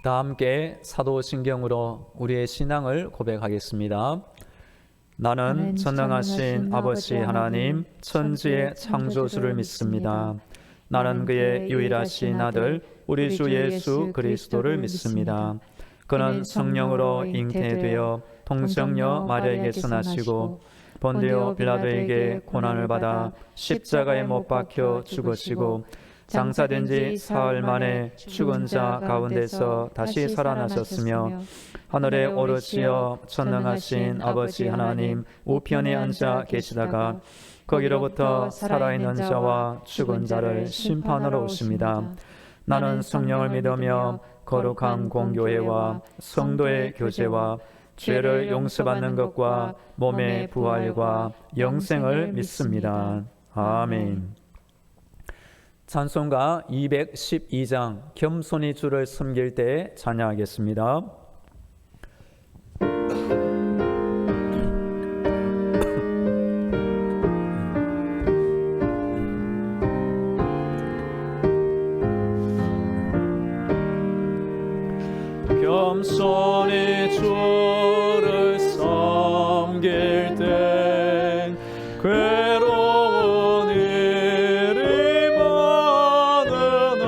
다 함께 사도신경으로 우리의 신앙을 고백하겠습니다. 나는 전능하신 아버지 하나님 천지의 창조주를 믿습니다. 나는 그의 유일하신 아들 우리 주 예수 그리스도를 믿습니다. 그는 성령으로 잉태되어 동정녀 마리아에게서 나시고 본디오 빌라도에게 고난을 받아 십자가에 못 박혀 죽으시고 장사된 지 사흘 만에 죽은 자 가운데서 다시 살아나셨으며 하늘에 오르시어 전능하신 아버지 하나님 우편에 앉아 계시다가 거기로부터 살아있는 자와 죽은 자를 심판하러 오십니다. 나는 성령을 믿으며 거룩한 공교회와 성도의 교제와 죄를 용서받는 것과 몸의 부활과 영생을 믿습니다. 아멘. 찬송가 212장 겸손히 주를 섬길 때 찬양하겠습니다. 겸손히 주를 섬길 때 괴로운 일이 많으나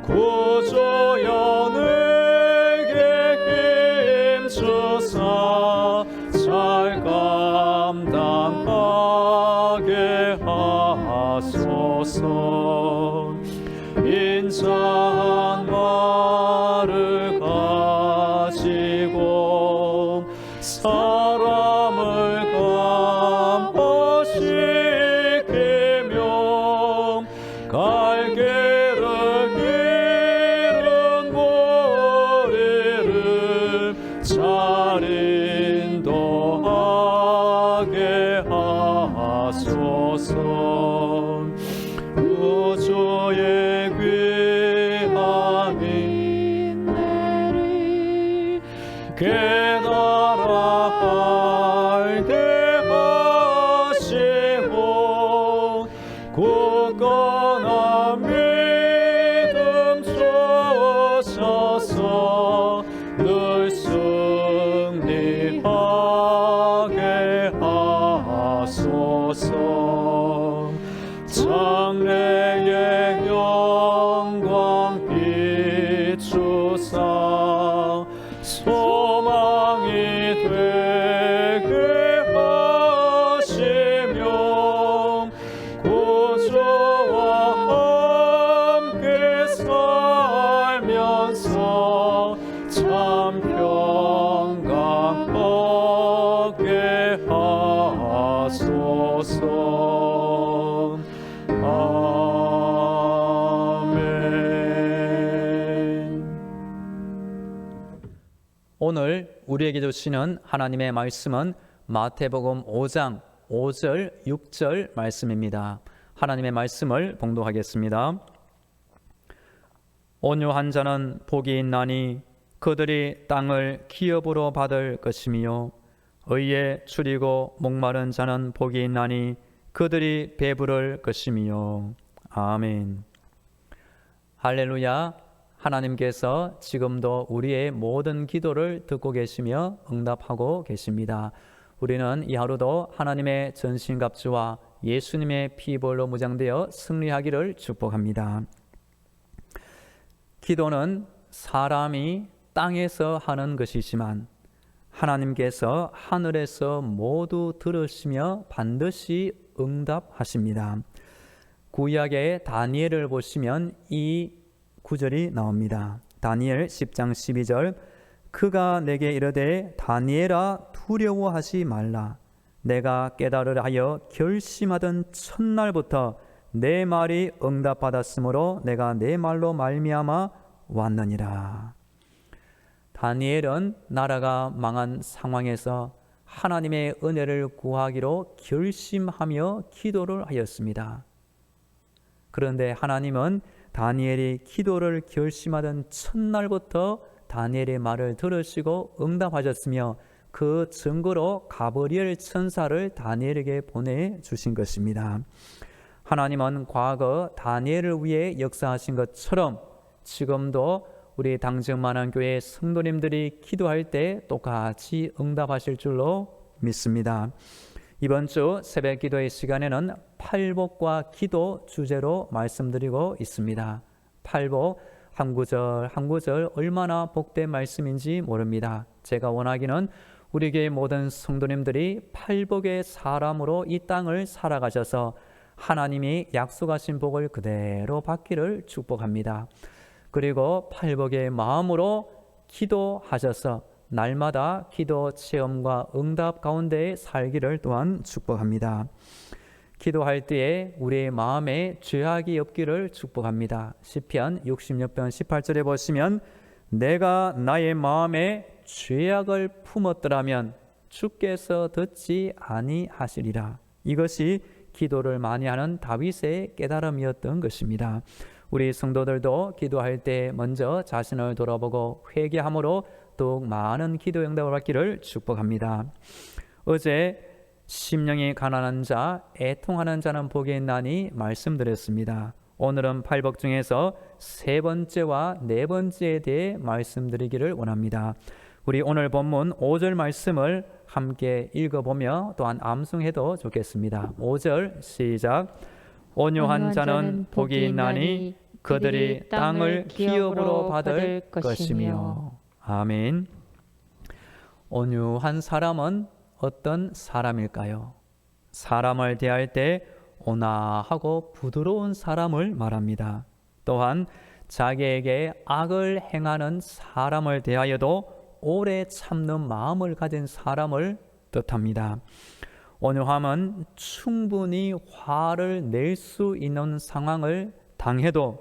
구주여 내게 힘주사 잘 감당하게 하소서. 인자한 말을 가지고 사람을 감화시키며 갈개를 잃은 머리를 잘 인도하게 하소서. 구주의 귀한 인내를 깨달아 알게 하시고 굳건한 믿음 주셔서 늘 승리하게 하소서. 장래의 영광 비추사 소망이 되게 하시며 구주와 함께 살면서 참 평강 얻게 하소서. 오늘 우리에게 주시는 하나님의 말씀은 마태복음 5장 5절 6절 말씀입니다. 하나님의 말씀을 봉독하겠습니다. 온유한 자는 복이 있나니 그들이 땅을 기업으로 받을 것이며 의에 추리고 목마른 자는 복이 있나니 그들이 배부를 것이며. 아멘. 할렐루야. 하나님께서 지금도 우리의 모든 기도를 듣고 계시며 응답하고 계십니다. 우리는 이 하루도 하나님의 전신갑주와 예수님의 피볼로 무장되어 승리하기를 축복합니다. 기도는 사람이 땅에서 하는 것이지만 하나님께서 하늘에서 모두 들으시며 반드시 응답하십니다. 구약의 다니엘을 보시면 이 구절이 나옵니다. 다니엘 10장 12절 그가 내게 이르되 다니엘아 두려워하지 말라. 내가 깨달으려 하여 결심하던 첫날부터 내 말이 응답받았으므로 내가 내 말로 말미암아 왔느니라. 다니엘은 나라가 망한 상황에서 하나님의 은혜를 구하기로 결심하며 기도를 하였습니다. 그런데 하나님은 다니엘이 기도를 결심하던 첫날부터 다니엘의 말을 들으시고 응답하셨으며 그 증거로 가브리엘 천사를 다니엘에게 보내주신 것입니다. 하나님은 과거 다니엘을 위해 역사하신 것처럼 지금도 우리 당증만한 교회 성도님들이 기도할 때 똑같이 응답하실 줄로 믿습니다. 이번 주 새벽 기도의 시간에는 팔복과 기도 주제로 말씀드리고 있습니다. 팔복 한 구절 한 구절 얼마나 복된 말씀인지 모릅니다. 제가 원하기는 우리 교회 모든 성도님들이 팔복의 사람으로 이 땅을 살아가셔서 하나님이 약속하신 복을 그대로 받기를 축복합니다. 그리고 팔복의 마음으로 기도하셔서 날마다 기도 체험과 응답 가운데 살기를 또한 축복합니다. 기도할 때에 우리의 마음에 죄악이 없기를 축복합니다. 시편 66편 18절에 보시면 내가 나의 마음에 죄악을 품었더라면 주께서 듣지 아니하시리라. 이것이 기도를 많이 하는 다윗의 깨달음이었던 것입니다. 우리 성도들도 기도할 때 먼저 자신을 돌아보고 회개함으로 더욱 많은 기도 응답을 받기를 축복합니다. 어제 심령이 가난한 자, 애통하는 자는 복이 있나니 말씀드렸습니다. 오늘은 팔복 중에서 세 번째와 네 번째에 대해 말씀드리기를 원합니다. 우리 오늘 본문 5절 말씀을 함께 읽어보며 또한 암송해도 좋겠습니다. 5절 시작. 온유한 자는 복이 있나니 그들이 땅을 기업으로 받을 것이며. 아멘. 온유한 사람은 어떤 사람일까요? 사람을 대할 때 온화하고 부드러운 사람을 말합니다. 또한 자기에게 악을 행하는 사람을 대하여도 오래 참는 마음을 가진 사람을 뜻합니다. 온유함은 충분히 화를 낼 수 있는 상황을 당해도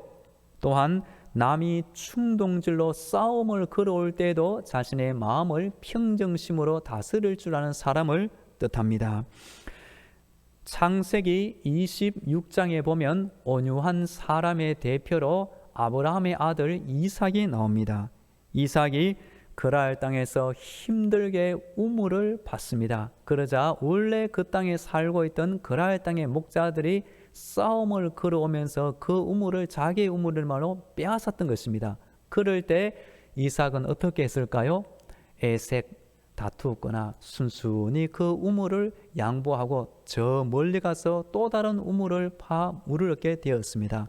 또한 남이 충동질로 싸움을 걸어올 때도 자신의 마음을 평정심으로 다스릴 줄 아는 사람을 뜻합니다. 창세기 26장에 보면 온유한 사람의 대표로 아브라함의 아들 이삭이 나옵니다. 이삭이 그랄 땅에서 힘들게 우물을 받습니다. 그러자 원래 그 땅에 살고 있던 그랄 땅의 목자들이 싸움을 걸어오면서 그 우물을 자기의 우물을만로 빼앗았던 것입니다. 그럴 때 이삭은 어떻게 했을까요? 애색 다투거나 순순히 그 우물을 양보하고 저 멀리 가서 또 다른 우물을 파 물을 얻게 되었습니다.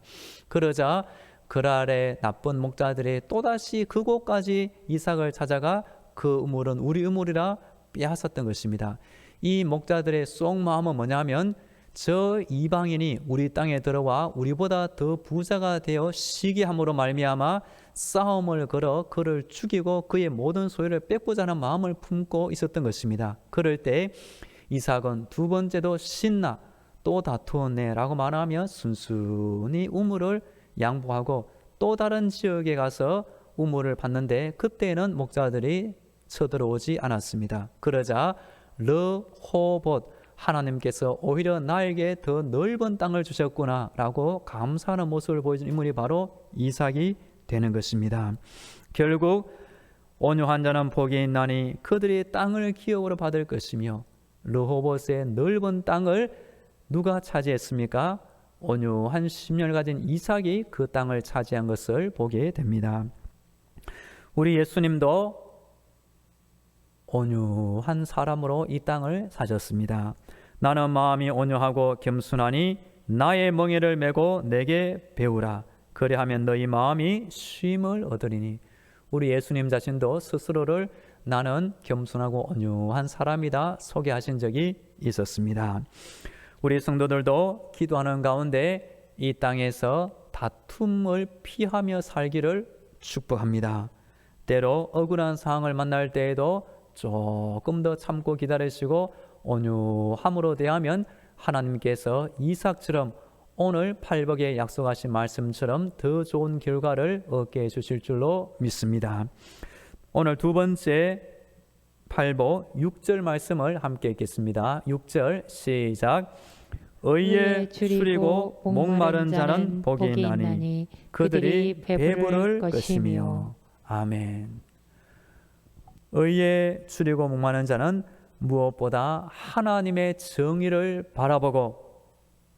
그러자 그랄의 나쁜 목자들이 또다시 그곳까지 이삭을 찾아가 그 우물은 우리 우물이라 빼앗았던 것입니다. 이 목자들의 속마음은 뭐냐면 저 이방인이 우리 땅에 들어와 우리보다 더 부자가 되어 시기함으로 말미암아 싸움을 걸어 그를 죽이고 그의 모든 소유를 뺏고자 하는 마음을 품고 있었던 것입니다. 그럴 때 이삭은 두 번째도 신나 또 다투었네 라고 말하며 순순히 우물을 양보하고 또 다른 지역에 가서 우물을 받는데 그때는 목자들이 쳐들어오지 않았습니다. 그러자 르호봇 하나님께서 오히려 나에게 더 넓은 땅을 주셨구나 라고 감사하는 모습을 보여준 인물이 바로 이삭이 되는 것입니다. 결국 온유한 자는 복이 있나니 그들이 땅을 기업으로 받을 것이며 르호봇의 넓은 땅을 누가 차지했습니까? 온유한 심령을 가진 이삭이 그 땅을 차지한 것을 보게 됩니다. 우리 예수님도 온유한 사람으로 이 땅을 사셨습니다. 나는 마음이 온유하고 겸손하니 나의 멍에를 메고 내게 배우라. 그리하면 너희 마음이 쉼을 얻으리니. 우리 예수님 자신도 스스로를 나는 겸손하고 온유한 사람이다 소개하신 적이 있었습니다. 우리 성도들도 기도하는 가운데 이 땅에서 다툼을 피하며 살기를 축복합니다. 때로 억울한 상황을 만날 때에도 조금 더 참고 기다리시고 온유함으로 대하면 하나님께서 이삭처럼 오늘 팔복에 약속하신 말씀처럼 더 좋은 결과를 얻게 해주실 줄로 믿습니다. 오늘 두 번째 팔복 6절 말씀을 함께 읽겠습니다. 6절 시작. 의에 줄이고 목마른 자는 복이 있나니 그들이 배부를 것이며. 아멘. 의에 줄이고 목마른 자는 무엇보다 하나님의 정의를 바라보고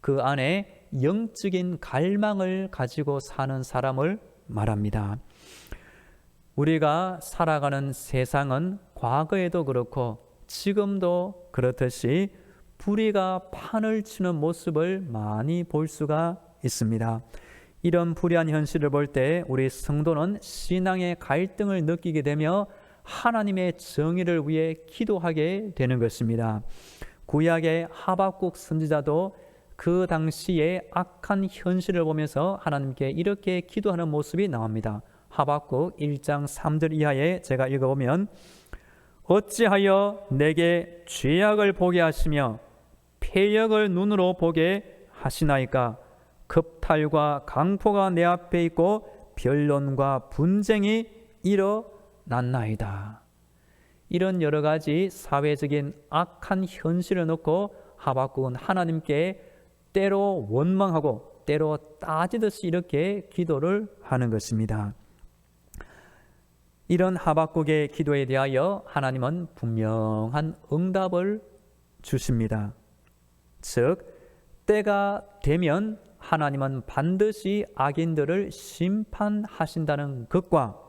그 안에 영적인 갈망을 가지고 사는 사람을 말합니다. 우리가 살아가는 세상은 과거에도 그렇고 지금도 그렇듯이 불의가 판을 치는 모습을 많이 볼 수가 있습니다. 이런 불의한 현실을 볼 때 우리 성도는 신앙의 갈등을 느끼게 되며 하나님의 정의를 위해 기도하게 되는 것입니다. 구약의 하박국 선지자도 그 당시의 악한 현실을 보면서 하나님께 이렇게 기도하는 모습이 나옵니다. 하박국 1장 3절 이하에 제가 읽어보면 어찌하여 내게 죄악을 보게 하시며 패역을 눈으로 보게 하시나이까. 급탈과 강포가 내 앞에 있고 변론과 분쟁이 일어났나이다. 이런 여러 가지 사회적인 악한 현실을 놓고 하박국은 하나님께 때로 원망하고 때로 따지듯이 이렇게 기도를 하는 것입니다. 이런 하박국의 기도에 대하여 하나님은 분명한 응답을 주십니다. 즉 때가 되면 하나님은 반드시 악인들을 심판하신다는 것과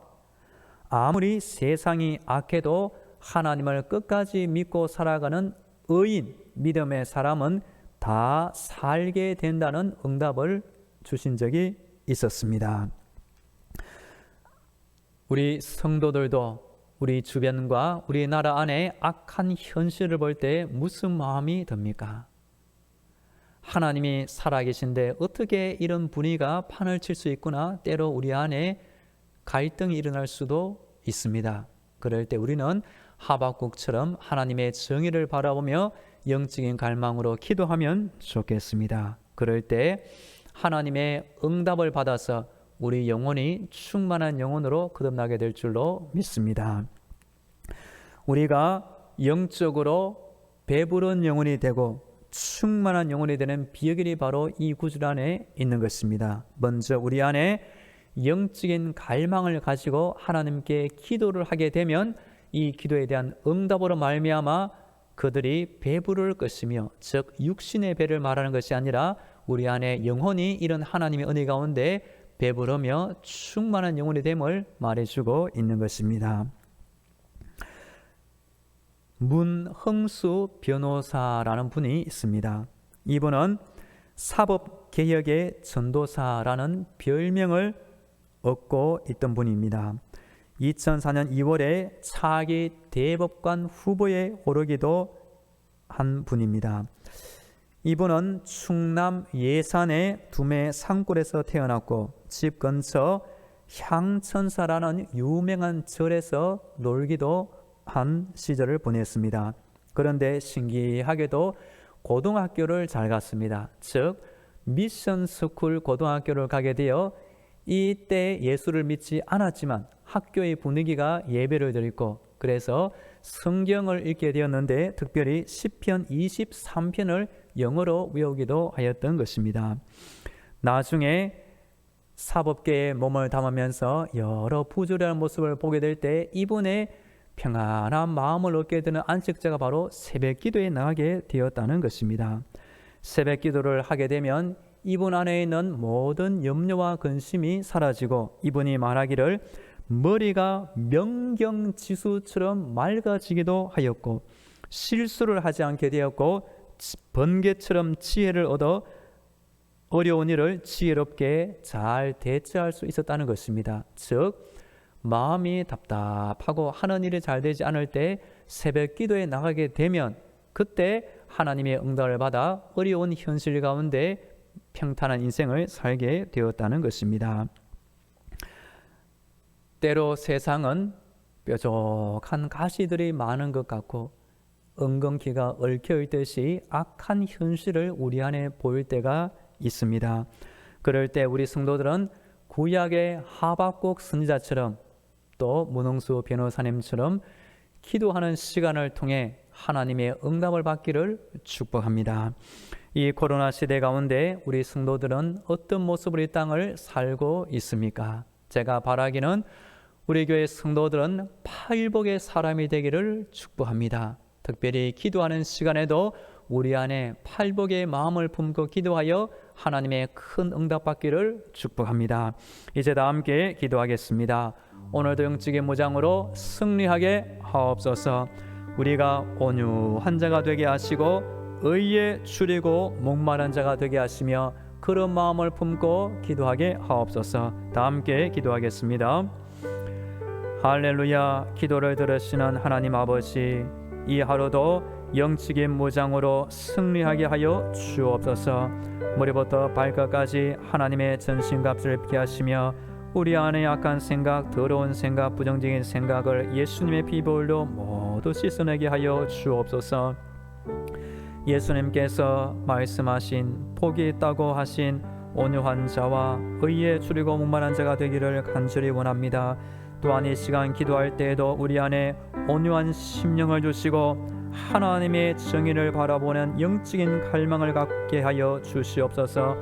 아무리 세상이 악해도 하나님을 끝까지 믿고 살아가는 의인, 믿음의 사람은 다 살게 된다는 응답을 주신 적이 있었습니다. 우리 성도들도 우리 주변과 우리나라 안에 악한 현실을 볼 때 무슨 마음이 듭니까? 하나님이 살아계신데 어떻게 이런 분위기가 판을 칠 수 있구나. 때로 우리 안에 갈등이 일어날 수도 있습니다. 그럴 때 우리는 하박국처럼 하나님의 정의를 바라보며 영적인 갈망으로 기도하면 좋겠습니다. 그럴 때 하나님의 응답을 받아서 우리 영혼이 충만한 영혼으로 거듭나게 될 줄로 믿습니다. 우리가 영적으로 배부른 영혼이 되고 충만한 영혼이 되는 비결이 바로 이 구절 안에 있는 것입니다. 먼저 우리 안에 영적인 갈망을 가지고 하나님께 기도를 하게 되면 이 기도에 대한 응답으로 말미암아 그들이 배부를 것이며, 즉 육신의 배를 말하는 것이 아니라 우리 안에 영혼이 이런 하나님의 은혜 가운데 배부르며 충만한 영혼이 됨을 말해주고 있는 것입니다. 문흥수 변호사라는 분이 있습니다. 이분은 사법개혁의 전도사라는 별명을 얻고 있던 분입니다. 2004년 2월에 차기 대법관 후보에 오르기도 한 분입니다. 이분은 충남 예산의 두메 산골에서 태어났고 집 근처 향천사라는 유명한 절에서 놀기도 한 시절을 보냈습니다. 그런데 신기하게도 고등학교를 잘 갔습니다. 즉 미션 스쿨 고등학교를 가게 되어 이때 예수를 믿지 않았지만 학교의 분위기가 예배를 드리고 그래서 성경을 읽게 되었는데 특별히 시편 23편을 영어로 외우기도 하였던 것입니다. 나중에 사법계에 몸을 담으면서 여러 부조리한 모습을 보게 될 때 이분의 평안한 마음을 얻게 되는 안식자가 바로 새벽기도에 나가게 되었다는 것입니다. 새벽기도를 하게 되면 이분 안에 있는 모든 염려와 근심이 사라지고 이분이 말하기를 머리가 명경지수처럼 맑아지기도 하였고 실수를 하지 않게 되었고 번개처럼 지혜를 얻어 어려운 일을 지혜롭게 잘 대처할 수 있었다는 것입니다. 즉 마음이 답답하고 하는 일이 잘 되지 않을 때 새벽 기도에 나가게 되면 그때 하나님의 응답을 받아 어려운 현실 가운데 평탄한 인생을 살게 되었다는 것입니다. 때로 세상은 뾰족한 가시들이 많은 것 같고 엉겅퀴가 얽혀있듯이 악한 현실을 우리 안에 보일 때가 있습니다. 그럴 때 우리 성도들은 구약의 하박국 선지자처럼 또 문흥수 변호사님처럼 기도하는 시간을 통해 하나님의 응답을 받기를 축복합니다. 이 코로나 시대 가운데 우리 성도들은 어떤 모습으로 이 땅을 살고 있습니까? 제가 바라기는 우리 교회 성도들은 팔복의 사람이 되기를 축복합니다. 특별히 기도하는 시간에도 우리 안에 팔복의 마음을 품고 기도하여 하나님의 큰 응답받기를 축복합니다. 이제 다 함께 기도하겠습니다. 오늘도 영적인 무장으로 승리하게 하옵소서. 우리가 온유한 자가 되게 하시고 의에 줄이고 목마른 자가 되게 하시며 그런 마음을 품고 기도하게 하옵소서. 다 함께 기도하겠습니다. 할렐루야. 기도를 들으시는 하나님 아버지, 이 하루도 영적인 무장으로 승리하게 하여 주옵소서. 머리부터 발끝까지 하나님의 전신갑주를 피하시며 우리 안에 약한 생각, 더러운 생각, 부정적인 생각을 예수님의 피보혈로 모두 씻어내게 하여 주옵소서. 예수님께서 말씀하신 복이 있다고 하신 온유한 자와 의에 줄이고 목마른 자가 되기를 간절히 원합니다. 또한 이 시간 기도할 때에도 우리 안에 온유한 심령을 주시고 하나님의 정의를 바라보는 영적인 갈망을 갖게 하여 주시옵소서.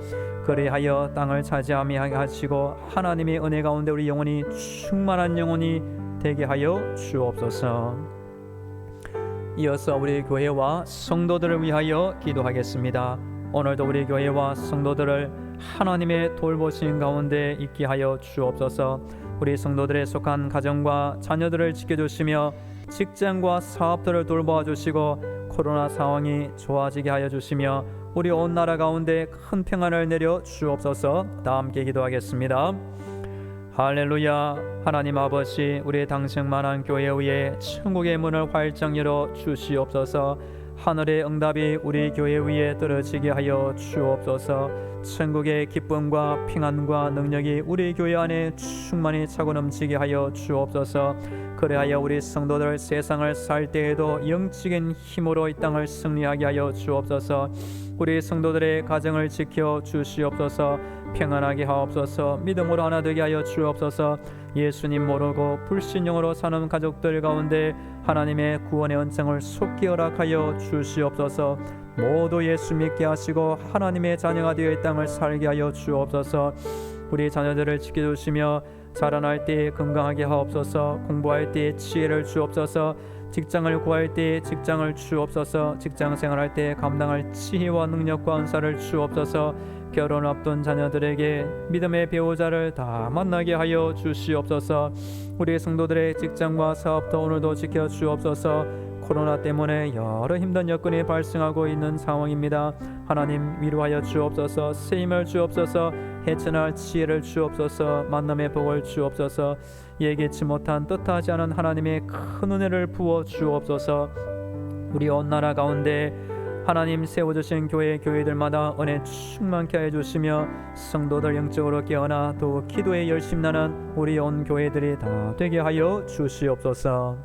그리하여 땅을 차지하게 하시고 하나님의 은혜 가운데 우리 영혼이 충만한 영혼이 되게 하여 주옵소서. 이어서 우리 교회와 성도들을 위하여 기도하겠습니다. 오늘도 우리 교회와 성도들을 하나님의 돌보심 가운데 있게 하여 주옵소서. 우리 성도들에 속한 가정과 자녀들을 지켜주시며 직장과 사업들을 돌보아 주시고 코로나 상황이 좋아지게 하여 주시며 우리 온 나라 가운데 큰 평안을 내려 주옵소서. 다 함께 기도하겠습니다. 할렐루야. 하나님 아버지, 우리의 당생만한 교회 위에 천국의 문을 활짝 열어 주시옵소서. 하늘의 응답이 우리 교회 위에 떨어지게 하여 주옵소서. 천국의 기쁨과 평안과 능력이 우리 교회 안에 충만히 차고 넘치게 하여 주옵소서. 그래하여 우리 성도들 세상을 살 때에도 영적인 힘으로 이 땅을 승리하게 하여 주옵소서. 우리 성도들의 가정을 지켜 주시옵소서. 평안하게 하옵소서. 믿음으로 하나 되게 하여 주옵소서. 예수님 모르고 불신령으로 사는 가족들 가운데 하나님의 구원의 은총을 속히 허락하여 주시옵소서. 모두 예수 믿게 하시고 하나님의 자녀가 되어 이 땅을 살게 하여 주옵소서. 우리 자녀들을 지켜주시며 자라날 때 건강하게 하옵소서. 공부할 때 지혜를 주옵소서. 직장을 구할 때 직장을 주옵소서. 직장 생활할 때 감당할 지혜와 능력과 은사를 주옵소서. 결혼 앞둔 자녀들에게 믿음의 배우자를 다 만나게 하여 주시옵소서. 우리 성도들의 직장과 사업도 오늘도 지켜 주옵소서. 코로나 때문에 여러 힘든 여건이 발생하고 있는 상황입니다. 하나님 위로하여 주옵소서. 쓰임을 주옵소서. 헤쳐날 지혜를 주옵소서. 만남의 복을 주옵소서. 예기치 못한 뜻하지 않은 하나님의 큰 은혜를 부어 주옵소서. 우리 온 나라 가운데 하나님 세워주신 교회들마다 은혜 충만케 해주시며 성도들 영적으로 깨어나 또 기도에 열심나는 우리 온 교회들이 다 되게 하여 주시옵소서.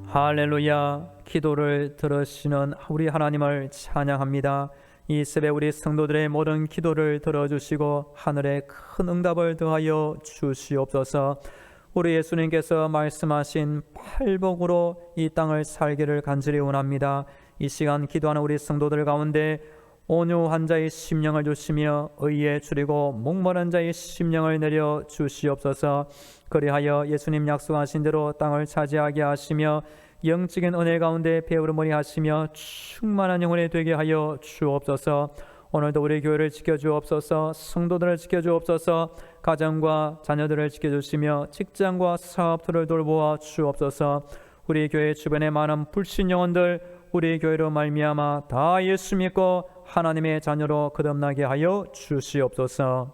할렐루야. 기도를 들으시는 우리 하나님을 찬양합니다. 이 새벽 우리 성도들의 모든 기도를 들어주시고 하늘에 큰 응답을 더하여 주시옵소서. 우리 예수님께서 말씀하신 팔복으로 이 땅을 살기를 간절히 원합니다. 이 시간 기도하는 우리 성도들 가운데 온유한 자의 심령을 주시며 의에 줄이고 목마른 자의 심령을 내려 주시옵소서. 그리하여 예수님 약속하신 대로 땅을 차지하게 하시며 영적인 은혜 가운데 배부르머니 하시며 충만한 영혼이 되게 하여 주옵소서. 오늘도 우리 교회를 지켜주옵소서. 성도들을 지켜주옵소서. 가정과 자녀들을 지켜주시며 직장과 사업들을 돌보아 주옵소서. 우리 교회 주변에 많은 불신 영혼들 우리 교회로 말미암아 다 예수 믿고 하나님의 자녀로 거듭나게 하여 주시옵소서.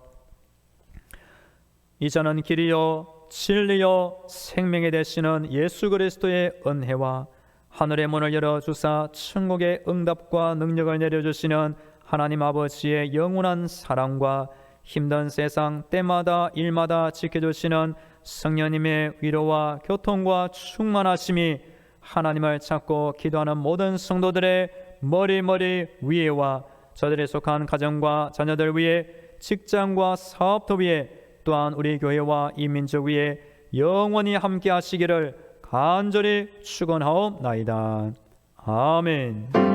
이제는 길이요 진리요 생명이 되시는 예수 그리스도의 은혜와 하늘의 문을 열어주사 천국의 응답과 능력을 내려주시는 하나님 아버지의 영원한 사랑과 힘든 세상 때마다 일마다 지켜주시는 성령님의 위로와 교통과 충만하심이 하나님을 찾고 기도하는 모든 성도들의 머리 위에와 저들에 속한 가정과 자녀들 위에 직장과 사업도 위에 또한 우리 교회와 이 민족 위에 영원히 함께 하시기를 간절히 축원하옵나이다. 아멘.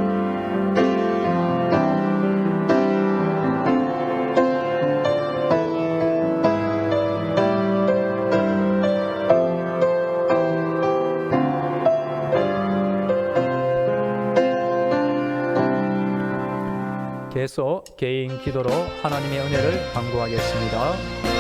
계속해서 개인 기도로 하나님의 은혜를 간구하겠습니다.